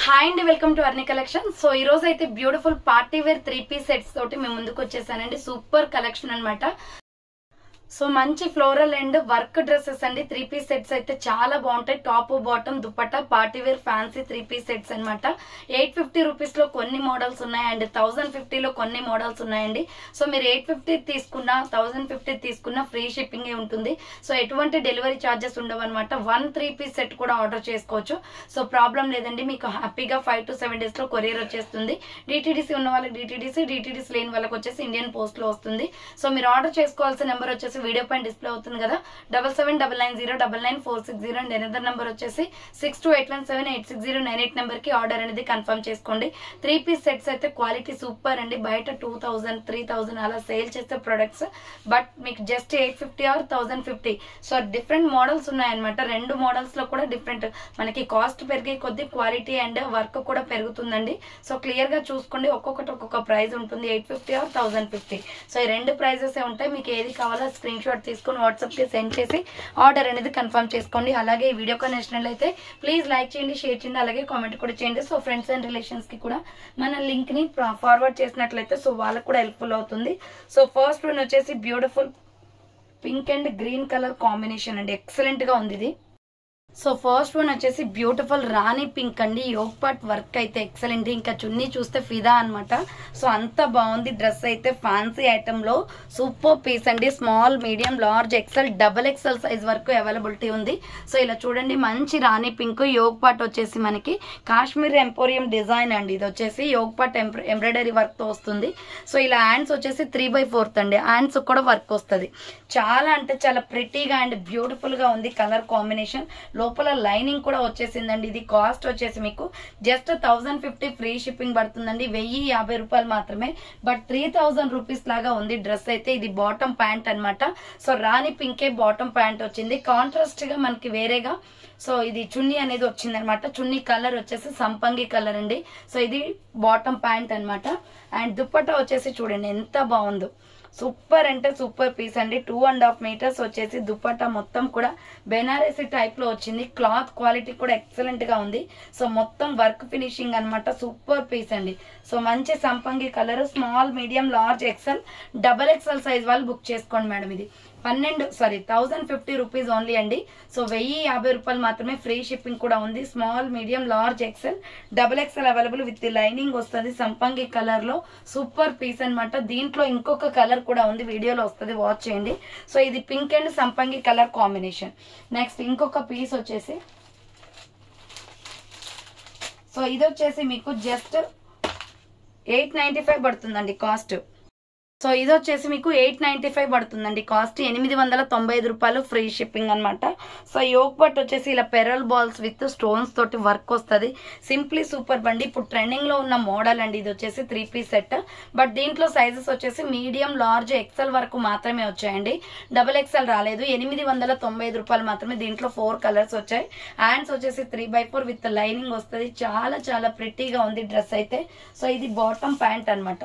Hi అండి, welcome to Arni collection. So ఈ రోజు అయితే beautiful party wear 3 piece sets తోటి మేము ముందుకు వచ్చేసానండి. సూపర్ కలెక్షన్ అన్నమాట. సో మంచి ఫ్లోరల్ అండ్ వర్క్ డ్రెస్సెస్ అండి. 3 పీస్ సెట్స్ అయితే చాలా బాగుంటాయి. Top bottom dupatta party wear fancy 3 piece sets అనమాట. 850 రూపీస్ లో కొన్ని మోడల్స్ ఉన్నాయి అండ్ 1050 లో కొన్ని మోడల్స్ ఉన్నాయండి. సో మీరు 850 తీసుకున్నా 1050 తీసుకున్నా ఫ్రీ షిప్పింగ్ ఉంటుంది. సో ఎటువంటి డెలివరీ ఛార్జెస్ ఉండవు అనమాట. 1 3 పీస్ సెట్ కూడా ఆర్డర్ చేసుకోవచ్చు. సో ప్రాబ్లం లేదండి, మీకు హ్యాపీగా 5 to 7 days లో కొరియర్ వచ్చేస్తుంది. డిటిడిసి ఉన్న వాళ్ళకి డిటిడిసి లేని వాళ్ళకి వచ్చేసి ఇండియన్ పోస్ట్ లో వస్తుంది. సో మీరు ఆర్డర్ చేసుకోవాల్సిన నెంబర్ వచ్చేసి వీడియో పైన డిస్ప్లే అవుతుంది కదా, 7799099460 అండ్ ఎనదర్ నెంబర్ వచ్చేసి 6281786098 నెంబర్ కి ఆర్డర్ అనేది కన్ఫర్మ్ చేసుకోండి. 3 పీస్ సెట్స్ అయితే క్వాలిటీ సూపర్ అండి. బయట 2000 3000 అలా సేల్ చేసే ప్రొడక్ట్స్, బట్ మీకు just 850 or 1050. So different models ఉన్నాయన్నమాట. రెండు మోడల్స్ లో కూడా డిఫరెంట్ మనకి కాస్ట్ పెరిగే కొద్ది క్వాలిటీ అండ్ వర్క్ కూడా పెరుగుతుందండి. సో క్లియర్ గా చూసుకోండి, ఒక్కొక్కటి ఒక్కొక్క ప్రైస్ ఉంటుంది, 850 ఆర్ 1050. సో ఈ రెండు ప్రైజెస్ ఉంటాయి. మీకు ఏది కావాలో స్క్రీన్ షాట్ తీసుకొని వాట్సాప్ కి సెండ్ చేసి ఆర్డర్ అనేది కన్ఫర్మ్ చేసుకోండి. అలాగే ఈ వీడియో నచ్చినట్లయితే ప్లీజ్ లైక్ చేయండి, షేర్ చేయండి, అలాగే కామెంట్ కూడా చేయండి. సో ఫ్రెండ్స్ అండ్ రిలేషన్స్ కి కూడా మన లింక్ ని ఫార్వర్డ్ చేసినట్లయితే సో వాళ్ళకు కూడా హెల్ప్ఫుల్ అవుతుంది. సో ఫస్ట్ వన్ వచ్చేసి beautiful pink and green colour combination అండి. ఎక్సలెంట్ గా ఉంది ఇది. సో ఫస్ట్ వన్ వచ్చేసి బ్యూటిఫుల్ రాణి పింక్ అండి. యోగ్ పార్ట్ వర్క్ అయితే ఎక్సలెంట్, ఇంకా చున్నీ చూస్తే ఫిదా అనమాట. సో అంత బాగుంది. డ్రెస్ అయితే ఫ్యాన్సీ ఐటమ్ లో సూపర్ పీస్ అండి. Small medium large XL double XL size వరకు అవైలబిలిటీ ఉంది. సో ఇలా చూడండి, మంచి రాణి పింక్. యోగ్ పార్ట్ వచ్చేసి మనకి కాశ్మీర్ ఎంపోరియం డిజైన్ అండి. ఇది వచ్చేసి యోగ్ పార్ట్ ఎంబ్రాయిడరీ వర్క్ తో వస్తుంది. సో ఇలా హ్యాండ్స్ వచ్చేసి 3/4 అండి. హ్యాండ్స్ కూడా వర్క్ వస్తుంది. చాలా అంటే చాలా ప్రిటీగా అండ్ బ్యూటిఫుల్ గా ఉంది కలర్ కాంబినేషన్. లోపల లైనింగ్ కూడా వచ్చేసిందండి. ఇది కాస్ట్ వచ్చేసి మీకు జస్ట్ 1050 ఫ్రీ షిప్పింగ్ పడుతుందండి. 1050 రూపాయలు మాత్రమే, బట్ 3000 రూపీస్ లాగా ఉంది డ్రెస్ అయితే. ఇది బాటమ్ ప్యాంట్ అనమాట. సో రాణి పింకే బాటమ్ ప్యాంట్ వచ్చింది. కాంట్రాస్ట్ గా మనకి వేరేగా సో ఇది చున్నీ అనేది వచ్చింది అనమాట. చున్నీ కలర్ వచ్చేసి సంపంగి కలర్ అండి. సో ఇది బాటమ్ ప్యాంట్ అనమాట. అండ్ దుప్పట్టా వచ్చేసి చూడండి ఎంత బాగుందో. సూపర్ అంటే సూపర్ పీస్ అండి. 2.5 meters వచ్చేసి దుపట్టా మొత్తం కూడా బెనారసీ టైప్ లో వచ్చింది. క్లాత్ క్వాలిటీ కూడా ఎక్సలెంట్ గా ఉంది. సో మొత్తం వర్క్ ఫినిషింగ్ అనమాట. సూపర్ పీస్ అండి. సో మంచి సంపంగి colour. Small medium large XL double XL size వాళ్ళు బుక్ చేసుకోండి మేడం. ఇది 1050 రూపీస్ ఓన్లీ అండి. సో 1050 రూపాయలు మాత్రమే. ఫ్రీ షిప్పింగ్ కూడా ఉంది. Small medium large XL double XL available with lining వస్తుంది. సంపంగి కలర్ లో సూపర్ పీస్ అనమాట. దీంట్లో ఇంకొక కలర్ కూడా ఉంది, వీడియోలో వస్తుంది, వాచ్ చేయండి. సో ఇది పింక్ అండ్ సంపంగి కలర్ కాంబినేషన్. నెక్స్ట్ ఇంకొక పీస్ వచ్చేసి సో ఇది వచ్చేసి మీకు జస్ట్ 895 పడుతుందండి కాస్ట్. సో ఇది వచ్చేసి మీకు 895 పడుతుందండి కాస్ట్. 895 రూపాయలు ఫ్రీ షిప్పింగ్ అనమాట. సో యోగ్ పట్ వచ్చేసి ఇలా పెరల్ బాల్స్ విత్ స్టోన్స్ తోటి వర్క్ వస్తుంది. సింప్లీ సూపర్ బండి. ఇప్పుడు ట్రెండింగ్ లో ఉన్న మోడల్ అండి. ఇది వచ్చేసి 3 పీస్ సెట్, బట్ దీంట్లో సైజెస్ వచ్చేసి మీడియం లార్జ్ ఎక్సెల్ వరకు మాత్రమే వచ్చాయండి. డబల్ ఎక్సెల్ రాలేదు. 895 రూపాయలు మాత్రమే. దీంట్లో 4 కలర్స్ వచ్చాయి. హ్యాండ్స్ వచ్చేసి 3/4 విత్ లైనింగ్ వస్తుంది. చాలా చాలా ప్రిటీగా ఉంది డ్రెస్ అయితే. సో ఇది బాటమ్ ప్యాంట్ అనమాట.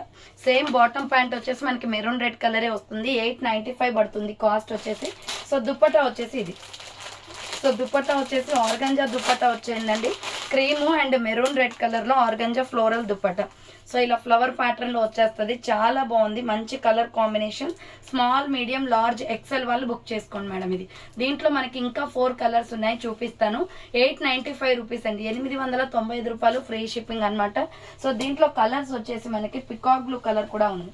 సేమ్ బాటమ్ ప్యాంట్ వచ్చేసి మనకి మెరూన్ రెడ్ కలరే వస్తుంది. 895 పడుతుంది కాస్ట్ వచ్చేసి. సో దుపట్టా వచ్చేసి ఇది. సో దుపట్టా వచ్చేసి ఆర్గంజా దుపట్టా వచ్చిందండి. Cream and maroon red colour లో ఆర్గంజా ఫ్లోరల్ దుపట్టా. సో ఇలా ఫ్లవర్ ప్యాటర్న్ లో వచ్చేస్తుంది. చాలా బాగుంది. మంచి colour combination. Small medium large XL వాళ్ళు బుక్ చేసుకోండి మేడం. ఇది దీంట్లో మనకి ఇంకా 4 కలర్స్ ఉన్నాయి, చూపిస్తాను. 895 రూపీస్ అండి. 895 రూపాయలు ఫ్రీ షిప్పింగ్ అనమాట. సో దీంట్లో కలర్స్ వచ్చేసి మనకి పికాక్ బ్లూ కలర్ కూడా ఉంది.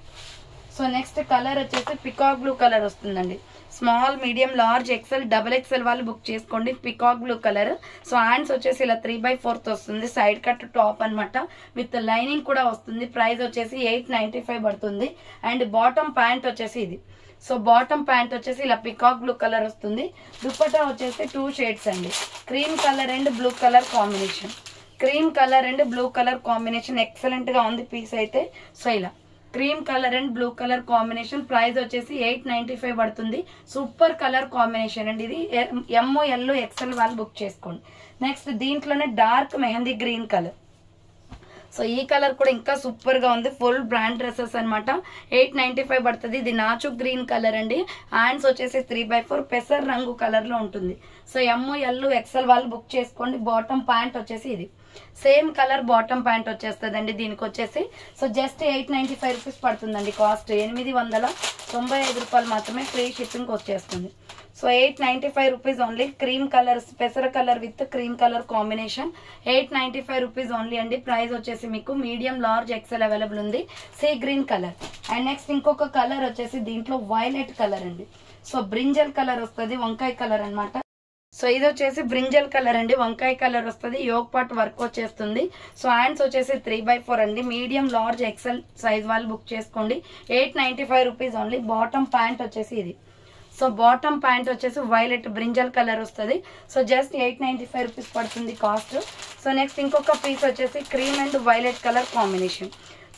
సో నెక్స్ట్ కలర్ వచ్చేసి పికాక్ బ్లూ కలర్ వస్తుందండి. Small medium large XL double XL వాళ్ళు బుక్ చేసుకోండి. Peacock blue colour. So hands వచ్చేసి ఇలా 3/4 వస్తుంది. సైడ్ కట్ టాప్ అనమాట. విత్ లైనింగ్ కూడా వస్తుంది. ప్రైస్ వచ్చేసి 895 పడుతుంది. అండ్ బాటమ్ ప్యాంట్ వచ్చేసి ఇది. సో బాటమ్ ప్యాంట్ వచ్చేసి ఇలా పికాక్ బ్లూ కలర్ వస్తుంది. దుపట్టా వచ్చేసి 2 షేడ్స్ అండి. Cream colour and blue colour combination. Cream colour and blue colour combination excellent గా ఉంది పీస్ అయితే. సో ఇలా cream colour and blue colour combination. Price వచ్చేసి 895 పడుతుంది. సూపర్ కలర్ కాంబినేషన్ అండి. ఇది ML XL వాళ్ళు బుక్ చేసుకోండి. నెక్స్ట్ దీంట్లోనే dark mehndi green colour. So ఈ కలర్ కూడా ఇంకా సూపర్ గా ఉంది. ఫుల్ బ్రాండ్ డ్రెస్సెస్ అనమాట. 895 పడుతుంది. ఇది నాచు గ్రీన్ కలర్ అండి. హ్యాండ్స్ వచ్చేసి 3/4 పెసర్ రంగు కలర్ లో ఉంటుంది. సో ML XL వాళ్ళు బుక్ చేసుకోండి. బాటమ్ ప్యాంట్ వచ్చేసి ఇది. సేమ్ కలర్ బాటమ్ ప్యాంట్ వచ్చేస్తుందండి దీనికి వచ్చేసి. సో జస్ట్ 895 రూపీస్ పడుతుందండి కాస్ట్. 895 రూపాయలు మాత్రమే, ఫ్రీ షిప్పింగ్ వచ్చేస్తుంది. So 895 rupees only. Cream colour, పెసర colour with cream colour combination, 895 rupees only అండి. ప్రైస్ వచ్చేసి మీకు మీడియం, లార్జ్, ఎక్సెల్ అవైలబుల్ ఉంది. Sea green colour. And next ఇంకొక కలర్ వచ్చేసి దీంట్లో వైలెట్ కలర్ అండి. సో బ్రింజల్ కలర్ వస్తుంది, వంకాయ కలర్ అన్నమాట. సో ఇది వచ్చేసి బ్రింజల్ కలర్ అండి, వంకాయ కలర్ వస్తుంది. యోగ్ పార్ట్ వర్క్ వచ్చేస్తుంది. సో హ్యాండ్స్ వచ్చేసి 3/4 అండి. మీడియం, లార్జ్, ఎక్సెల్ సైజ్ వాళ్ళు బుక్ చేసుకోండి. 895 రూపీస్ ఓన్లీ. బాటమ్ ప్యాంట్ వచ్చేసి ఇది. సో బాటమ్ ప్యాంట్ వచ్చేసి వైలెట్ బ్రింజల్ కలర్ వస్తుంది. సో జస్ట్ 895 రూపీస్ పడుతుంది కాస్ట్. సో నెక్స్ట్ ఇంకొక పీస్ వచ్చేసి cream and violet colour combination.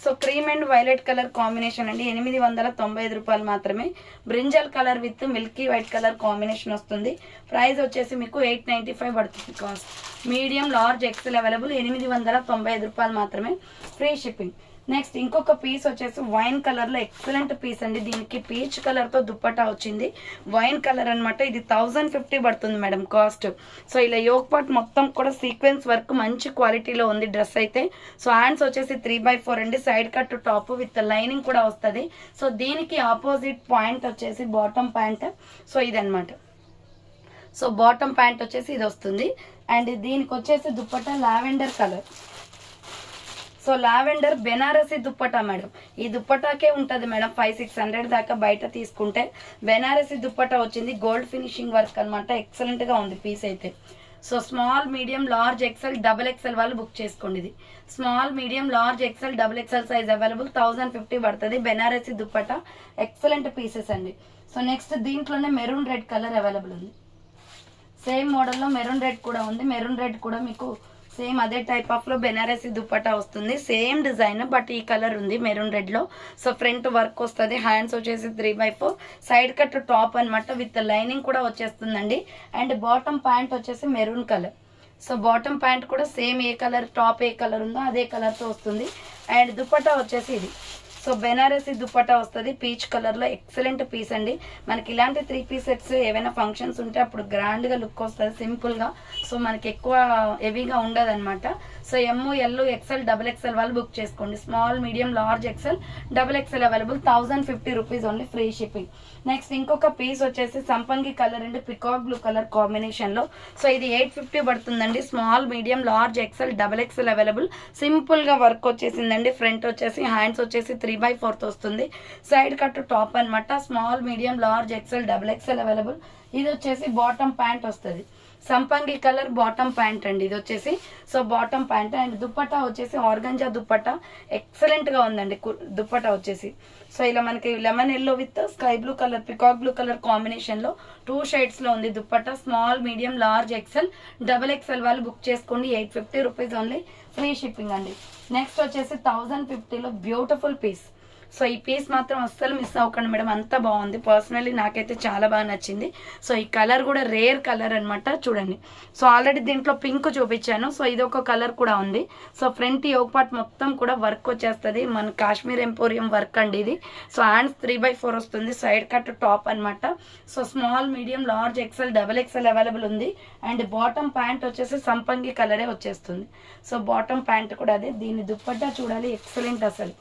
So cream and violet colour combination అండి, 895 రూపాయలు మాత్రమే. Brinjal colour with Milky white colour combination వస్తుంది. Price వచ్చేసి మీకు 895 పడుతుంది cost. Medium, large, XL available. 895 రూపాయలు మాత్రమే, ఫ్రీ షిప్పింగ్. నెక్స్ట్ ఇంకొక పీస్ వచ్చేసి వైన్ కలర్ లో ఎక్సలెంట్ పీస్ అండి. దీనికి పీచ్ కలర్ తో దుప్పటా వచ్చింది. వైన్ కలర్ అనమాట. ఇది 1050 పడుతుంది మేడం కాస్ట్. సో ఇలా యోగ్ పార్ట్ మొత్తం కూడా సీక్వెన్స్ వర్క్ మంచి క్వాలిటీలో ఉంది డ్రెస్ అయితే. సో హ్యాండ్స్ వచ్చేసి 3/4 అండి. Side cut top with lining కూడా వస్తుంది. సో దీనికి ఆపోజిట్ పాయింట్ వచ్చేసి బాటమ్ ప్యాంట్. సో ఇదనమాట. సో బాటమ్ ప్యాంట్ వచ్చేసి ఇది వస్తుంది. అండ్ దీనికి వచ్చేసి dupatta lavender colour. So lavender Banarasi dupatta madam. ఈ దుప్పటాకే ఉంటుంది మేడం 500-600 దాకా బయట తీసుకుంటే. బెనారసీ దుప్పటా వచ్చింది, గోల్డ్ ఫినిషింగ్ వర్క్ అనమాట. ఎక్సలెంట్ గా ఉంది పీస్ అయితే. So small, medium, large, XL, double XL వాళ్ళు బుక్ చేసుకోండి. ఇది small, medium, large, XL, double XL size available. 1050 పడుతుంది. బెనారసీ దుప్పటా ఎక్సలెంట్ పీసెస్ అండి. సో నెక్స్ట్ దీంట్లోనే మెరూన్ రెడ్ కలర్ అవైలబుల్ ఉంది. సేమ్ మోడల్లో మెరూన్ రెడ్ కూడా ఉంది. మెరూన్ రెడ్ కూడా మీకు సేమ్ అదే టైప్ ఆఫ్ లో బెనారసీ దుప్పటా వస్తుంది. సేమ్ డిజైన్ బట్ ఈ కలర్ ఉంది మెరూన్ రెడ్ లో. సో ఫ్రంట్ వర్క్ వస్తుంది. హ్యాండ్స్ వచ్చేసి 3/4. సైడ్ కట్ టాప్ అనమాట విత్ లైనింగ్ కూడా వచ్చేస్తుందండి. అండ్ బాటమ్ ప్యాంట్ వచ్చేసి maroon colour. So bottom pant కూడా సేమ్ ఏ కలర్, టాప్ ఏ కలర్ ఉందో అదే కలర్ తో వస్తుంది. అండ్ దుప్పటా వచ్చేసి ఇది. సో బెనారసీ దుప్పటా వస్తుంది పీచ్ కలర్ లో. ఎక్సలెంట్ పీస్ అండి. మనకి ఇలాంటి 3 పీస్ సెట్స్ ఏవైనా ఫంక్షన్స్ ఉంటే అప్పుడు గ్రాండ్ గా లుక్ వస్తుంది, సింపుల్ గా. సో మనకి ఎక్కువ హెవీగా ఉండదు అనమాట. So ML, XL, double XL వాళ్ళు బుక్ చేసుకోండి. Small, medium, large, XL, double XL available. 1050 rupees only, free shipping. Next ఇంకొక పీస్ వచ్చేసి సంపంగి కలర్ అండి, పికాక్ బ్లూ కలర్ కాంబినేషన్ లో. సో ఇది 850 పడుతుందండి. Small, medium, large, XL, double XL available. Simple గా వర్క్ వచ్చేసిందండి. ఫ్రంట్ వచ్చేసి, హ్యాండ్స్ వచ్చేసి 3/4 వస్తుంది. సైడ్ కట్ టాప్ అనమాట. Small, medium, large, XL, double XL available. ఇది వచ్చేసి బాటమ్ ప్యాంట్ వస్తుంది. సంపంగి కలర్ బాటమ్ ప్యాంట్ అండి ఇది వచ్చేసి. So bottom pant. And dupatta వచ్చేసి ఆర్గంజా దుప్పటా. ఎక్సలెంట్ గా ఉందండి దుప్పటా వచ్చేసి. సో ఇలా మనకి lemon yellow with sky blue colour, peacock blue colour combination లో 2 షేడ్స్ లో ఉంది dupatta. Small, medium, large, XL, double XL వాళ్ళు బుక్ చేసుకోండి. 850 రూపీస్ ఓన్లీ, ఫ్రీ షిప్పింగ్ అండి. నెక్స్ట్ వచ్చేసి 1050 లో బ్యూటిఫుల్ పీస్. సో ఈ పీస్ మాత్రం అస్సలు మిస్ అవ్వకండి మేడం, అంత బాగుంది. పర్సనల్లీ నాకైతే చాలా బాగా నచ్చింది. సో ఈ కలర్ కూడా రేర్ కలర్ అనమాట. చూడండి. సో ఆల్రెడీ దీంట్లో పింక్ చూపించాను. సో ఇది ఒక కలర్ కూడా ఉంది. సో ఫ్రంట్ యోగ్ పార్ట్ మొత్తం కూడా వర్క్ వచ్చేస్తుంది. మన కాశ్మీర్ ఎంపోరియం వర్క్ అండి ఇది. సో హ్యాండ్స్ 3/4 వస్తుంది. సైడ్ కట్ టాప్ అనమాట. So small, medium, large, XL, double XL available ఉంది. అండ్ బాటమ్ ప్యాంట్ వచ్చేసి సంపంగి కలరే వచ్చేస్తుంది. సో బాటమ్ ప్యాంట్ కూడా అదే. దీని దుప్పట్టా చూడాలి, ఎక్సలెంట్ అసలు.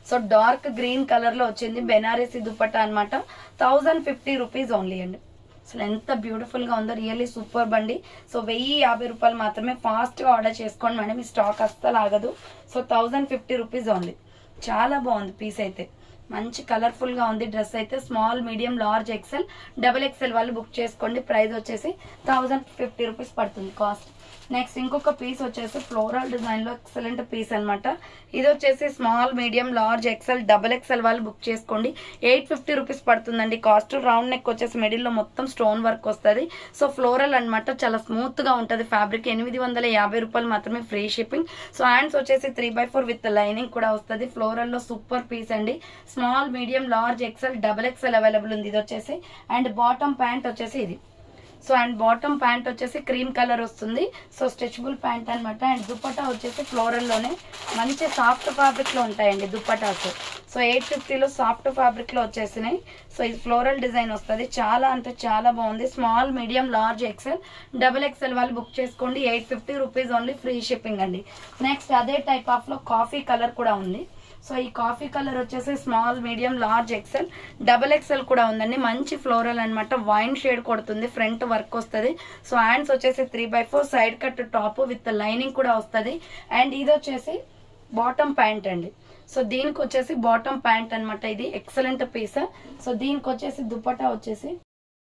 సో డార్క్ గ్రీన్ కలర్ లో వచ్చింది. బెనారసీ దుప్పట్టా అనమాట. 1050 రూపీస్ ఓన్లీ అండి. అసలు ఎంత బ్యూటిఫుల్ గా ఉందో, రియల్లీ సూపర్ బండి. సో 1050 రూపాయలు మాత్రమే. ఫాస్ట్ గా ఆర్డర్ చేసుకోండి మేడం, ఈ స్టాక్ అస్సలు ఆగదు. So 1050 rupees only. చాలా బాగుంది పీస్ అయితే. మంచి కలర్ఫుల్ గా ఉంది డ్రెస్ అయితే. Small, medium, large, XL, double XL వాళ్ళు బుక్ చేసుకోండి. ప్రైస్ వచ్చేసి 1050 రూపీస్ పడుతుంది కాస్ట్. నెక్స్ట్ ఇంకొక పీస్ వచ్చేసి ఫ్లోరల్ డిజైన్ లో ఎక్సలెంట్ పీస్ అనమాట. ఇది వచ్చేసి small, medium, large, XL, double XL వాళ్ళు బుక్ చేసుకోండి. 850 రూపీస్ పడుతుందండి కాస్ట్. రౌండ్ నెక్ వచ్చేసి మిడిల్ లో మొత్తం స్టోన్ వర్క్ వస్తుంది. సో ఫ్లోరల్ అనమాట. చాలా స్మూత్ గా ఉంటది ఫ్యాబ్రిక్. 850 రూపాయలు మాత్రమే, ఫ్రీ షిప్పింగ్. సో హ్యాండ్స్ వచ్చేసి 3/4 విత్ లైనింగ్ కూడా వస్తుంది. ఫ్లోరల్ లో సూపర్ పీస్ అండి. Small, medium, large, XL, double XL available ఉంది ఇది వచ్చేసి. అండ్ బాటమ్ ప్యాంట్ వచ్చేసి ఇది. సో అండ్ బాటమ్ ప్యాంట్ వచ్చేసి క్రీమ్ కలర్ వస్తుంది. సో స్ట్రెచబుల్ ప్యాంట్ అనమాట. అండ్ దుపట్టా వచ్చేసి ఫ్లోరల్లోనే మంచి సాఫ్ట్ ఫ్యాబ్రిక్లో ఉంటాయండి దుపట్టాస్. సో 850లో సాఫ్ట్ ఫ్యాబ్రిక్లో వచ్చేసినాయి. సో ఇది ఫ్లోరల్ డిజైన్ వస్తుంది. చాలా అంటే చాలా బాగుంది. Small, medium, large, XL, double XL వాళ్ళు బుక్ చేసుకోండి. 850 రూపీస్ ఓన్లీ, ఫ్రీ షిప్పింగ్ అండి. నెక్స్ట్ అదే టైప్ ఆఫ్లో కాఫీ కలర్ కూడా ఉంది. సో ఈ కాఫీ కలర్ వచ్చేసి small, medium, large, XL, double XL కూడా ఉందండి. మంచి ఫ్లోరల్ అనమాట. వైన్ షేడ్ కొడుతుంది. ఫ్రంట్ వర్క్ వస్తుంది. సో హ్యాండ్స్ వచ్చేసి 3/4 side cut top with lining కూడా వస్తుంది. అండ్ ఇది వచ్చేసి బాటమ్ ప్యాంట్ అండి. సో దీనికి వచ్చేసి బాటమ్ ప్యాంట్ అనమాట. ఇది ఎక్సలెంట్ పీస్. సో దీనికి వచ్చేసి దుపట్టా వచ్చేసి,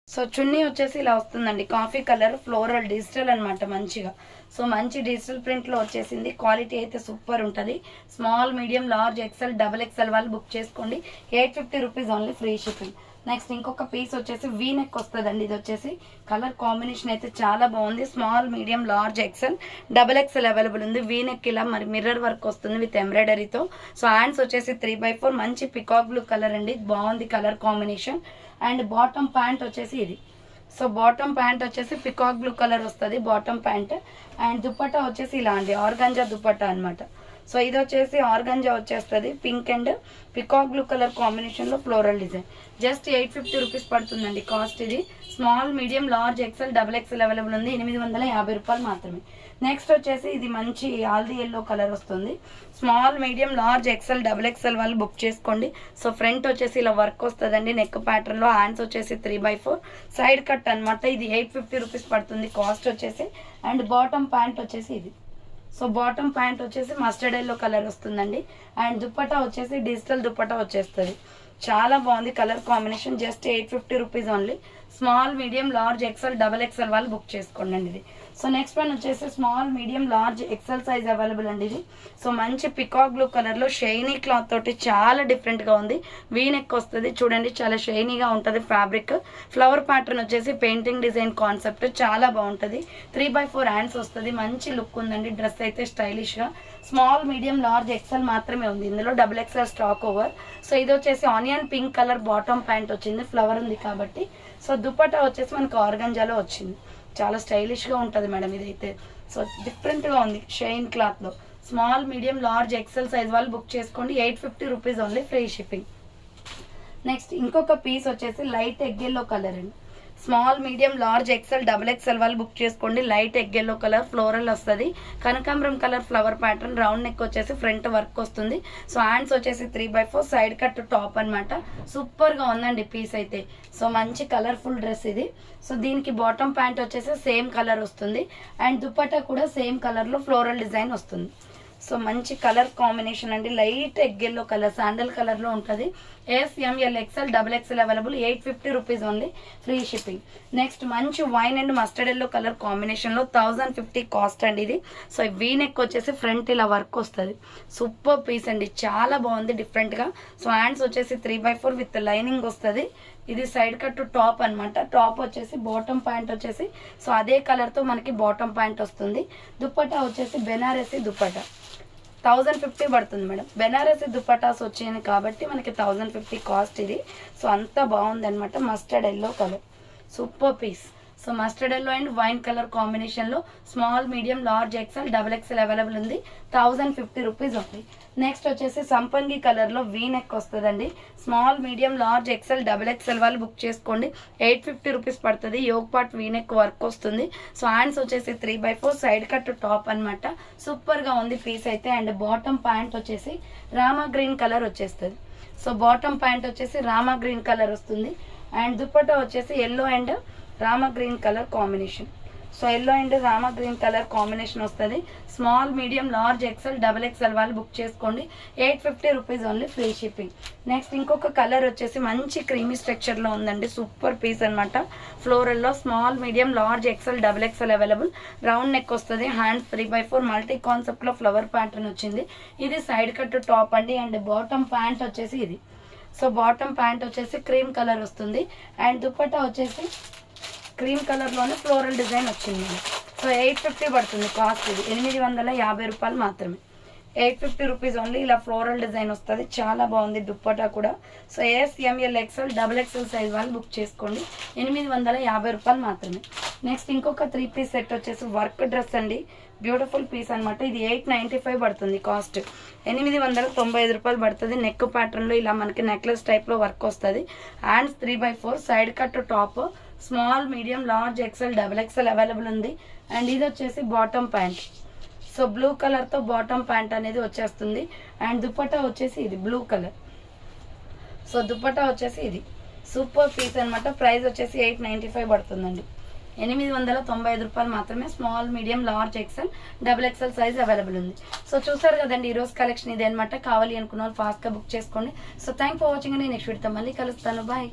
సో చున్నీ వచ్చేసి ఇలా వస్తుందండి. కాఫీ కలర్ ఫ్లోరల్ డిజిటల్ అనమాట మంచిగా. సో మంచి డిజిటల్ ప్రింట్ లో వచ్చేసింది. క్వాలిటీ అయితే సూపర్ ఉంటుంది. Small, medium, large, XL, double XL వాళ్ళు బుక్ చేసుకోండి. 850 rupees only, free shipping. Next ఇంకొక పీస్ వచ్చేసి వీ నెక్ వస్తుందండి. ఇది వచ్చేసి కలర్ కాంబినేషన్ అయితే చాలా బాగుంది. Small, medium, large, XL, double XL available ఉంది. వీ నెక్ ఇలా మరి మిర్రర్ వర్క్ వస్తుంది విత్ ఎంబ్రాయిడరీతో. సో హ్యాండ్స్ వచ్చేసి 3/4 మంచి పికాక్ బ్లూ కలర్ అండి. బాగుంది colour combination. And bottom pant వచ్చేసి ఇది. సో బాటమ్ ప్యాంట్ వచ్చేసి పికాక్ బ్లూ కలర్ వస్తుంది బాటమ్ ప్యాంట్. అండ్ దుపట్టా వచ్చేసి ఇలా అండి, ఆర్గంజా దుపట్టా అనమాట. సో ఇది వచ్చేసి ఆర్గంజా వచ్చేస్తుంది. Pink and peacock blue colour combination లో ఫ్లోరల్ డిజైన్. జస్ట్ 850 రూపీస్ పడుతుందండి కాస్ట్. ఇది small, medium, large, XL, double XL available ఉంది. 850 రూపాయలు మాత్రమే. నెక్స్ట్ వచ్చేసి ఇది మంచి ఆల్దీ ఎల్లో కలర్ వస్తుంది. Small, medium, large, XL, double XL వాళ్ళు బుక్ చేసుకోండి. సో ఫ్రంట్ వచ్చేసి ఇలా వర్క్ వస్తుందండి నెక్ ప్యాటర్న్ లో. హ్యాండ్స్ వచ్చేసి 3/4 సైడ్ కట్ అనమాట. ఇది 850 రూపీస్ పడుతుంది కాస్ట్ వచ్చేసి. అండ్ బాటమ్ ప్యాంట్ వచ్చేసి ఇది. సో బాటమ్ ప్యాంట్ వచ్చేసి మస్టర్డ్ ఎల్లో కలర్ వస్తుందండి. అండ్ దుపట్టా వచ్చేసి డిజిటల్ దుపట్టా వచ్చేస్తుంది. చాలా బాగుంది colour combination. Just 850 rupees only. Small, medium, large, XL, double XL వాళ్ళు బుక్ చేసుకోండి అండి ఇది. సో నెక్స్ట్ వన్ వచ్చేసి small, medium, large, XL size available అండి ఇది. సో మంచి పికాక్ బ్లూ కలర్ లో షైనీ క్లాత్ తోటి చాలా డిఫరెంట్ గా ఉంది. వీ నెక్ వస్తుంది చూడండి, చాలా షైనీగా ఉంటుంది ఫ్యాబ్రిక్. ఫ్లవర్ ప్యాటర్న్ వచ్చేసి పెయింటింగ్ డిజైన్ కాన్సెప్ట్ చాలా బాగుంటుంది. 3/4 హ్యాండ్స్ వస్తుంది. మంచి లుక్ ఉందండి. డ్రెస్ అయితే స్టైలిష్ గా. స్మాల్, మీడియం, లార్జ్, ఎక్సెల్ మాత్రమే ఉంది ఇందులో. Double XL stock over. So ఇది వచ్చేసి onion pink colour bottom pant వచ్చింది. ఫ్లవర్ ఉంది కాబట్టి. సో దుపట్టా వచ్చేసి మనకు ఆర్గంజాలో వచ్చింది. చాలా స్టైలిష్ గా ఉంటుంది మేడం ఇదైతే. సో డిఫరెంట్ గా ఉంది షైన్ క్లాత్ లో. Small, medium, large, XL size వాళ్ళు బుక్ చేసుకోండి. 850 rupees only, free shipping. Next ఇంకొక పీస్ వచ్చేసి లైట్ ఎగ్ ఎల్లో కలర్ అండి. Small, medium, large, XL, double XL వాళ్ళు బుక్ చేసుకోండి. Light egg yellow colour floral వస్తుంది. కనకాంబరం colour flower pattern. Round neck వచ్చేసి ఫ్రంట్ వర్క్ వస్తుంది. సో హ్యాండ్స్ వచ్చేసి 3/4 సైడ్ కట్ టాప్ అనమాట. సూపర్ గా ఉందండి పీస్ అయితే. సో మంచి కలర్ఫుల్ డ్రెస్ ఇది. సో దీనికి బాటమ్ ప్యాంట్ వచ్చేసి సేమ్ కలర్ వస్తుంది. అండ్ దుపట్టా కూడా సేమ్ కలర్ లో ఫ్లోరల్ డిజైన్ వస్తుంది. సో మంచి కలర్ కాంబినేషన్ అండి. Light egg yellow colour, sandal colour లో ఉంటుంది. SML, XL, double XL available. 850 rupees only, free shipping. Next మంచి wine and mustard yellow colour combination లో 1050 కాస్ట్ అండి ఇది. సో వీ నెక్ వచ్చేసి ఫ్రంట్ ఇలా వర్క్ వస్తుంది. సూపర్ పీస్ అండి, చాలా బాగుంది డిఫరెంట్ గా. సో హ్యాండ్స్ వచ్చేసి 3/4 విత్ లైనింగ్ వస్తుంది. ఇది సైడ్ కట్ టాప్ అనమాట. టాప్ వచ్చేసి బాటమ్ ప్యాంట్ వచ్చేసి సో అదే కలర్ తో మనకి బాటమ్ ప్యాంట్ వస్తుంది. దుపట్టా వచ్చేసి బెనారసి దుపట్టా. 1050 పడుతుంది మేడం. బెనారసి దుపట్టాస్ వచ్చాయి కాబట్టి మనకి 1050 కాస్ట్ ఇది. సో అంతా బాగుంది అనమాట. Mustard yellow colour, super piece. So mustard yellow and wine colour combination లో small, medium, large, XL, double XL available ఉంది. 1050 రూపీస్ ఉంది. నెక్స్ట్ వచ్చేసి సంపంగి కలర్ లో వీ నెక్ వస్తుందండి. Small, medium, large, XL, double XL వాళ్ళు బుక్ చేసుకోండి. 850 rupees పడుతుంది. Yoke part V neck work వస్తుంది. సో హ్యాండ్స్ వచ్చేసి 3/4 సైడ్ కట్ టాప్ అనమాట. సూపర్ గా ఉంది పీస్ అయితే. అండ్ బాటమ్ ప్యాంట్ వచ్చేసి రామా గ్రీన్ కలర్ వచ్చేస్తుంది. సో బాటమ్ ప్యాంట్ వచ్చేసి రామా గ్రీన్ కలర్ వస్తుంది. అండ్ దుపట్టా వచ్చేసి yellow and Rama green colour combination. So yellow and Rama green colour combination వస్తుంది. Small, medium, large, XL, double XL వాళ్ళు బుక్ చేసుకోండి. 850 rupees only, free shipping. Next ఇంకొక colour వచ్చేసి మంచి క్రీమీ స్ట్రక్చర్ లో ఉందండి. సూపర్ పీస్ అనమాట. ఫ్లోరల్ లో small, medium, large, XL, double XL available. Round neck వస్తుంది. హ్యాండ్ 3/4 మల్టీ కాన్సెప్ట్ లో ఫ్లవర్ ప్యాటర్న్ వచ్చింది. ఇది సైడ్ కట్ టాప్ అండి. అండ్ బాటమ్ ప్యాంట్ వచ్చేసి ఇది. సో బాటమ్ ప్యాంట్ వచ్చేసి క్రీమ్ కలర్ వస్తుంది. అండ్ దుపట్టా వచ్చేసి క్రీమ్ కలర్ లోనే ఫ్లోరల్ డిజైన్ వచ్చింది. సో 850 పడుతుంది కాస్ట్. ఇది 850 రూపాయలు మాత్రమే. 850 రూపీస్ ఓన్లీ. ఇలా ఫ్లోరల్ డిజైన్ వస్తుంది, చాలా బాగుంది దుప్పటా కూడా. So S, M L, XL, XXL size వాళ్ళు బుక్ చేసుకోండి. 850 రూపాయలు మాత్రమే. నెక్స్ట్ ఇంకొక 3 పీస్ సెట్ వచ్చేసి వర్క్ డ్రెస్ అండి, బ్యూటిఫుల్ పీస్ అనమాట. ఇది 895 పడుతుంది కాస్ట్. 895 రూపాయలు పడుతుంది. నెక్ ప్యాటర్న్లో ఇలా మనకి నెక్లెస్ టైప్లో వర్క్ వస్తుంది. Hands 3/4, side cut top, small, medium, large, XL, XXL available ఉంది. అండ్ ఇది వచ్చేసి బాటమ్ ప్యాంట్. సో బ్లూ కలర్తో బాటమ్ ప్యాంట్ అనేది వచ్చేస్తుంది. అండ్ దుపట్టా వచ్చేసి ఇది బ్లూ కలర్. సో దుపట్టా వచ్చేసి ఇది సూపర్ పీస్ అనమాట. ప్రైస్ వచ్చేసి 895 పడుతుందండి. 895 రూపాయలు మాత్రమే. Small, medium, large, XL, XXL size available ఉంది. సో చూసారు కదండి ఈరోజు కలెక్షన్ ఇది అనమాట. కావాలి అనుకున్న వాళ్ళు ఫాస్ట్గా బుక్ చేసుకోండి. సో థ్యాంక్ ఫర్ వాచింగ్ అండి. నెక్స్ట్ వీడియోతో మళ్ళీ కలుస్తాను. బాయ్.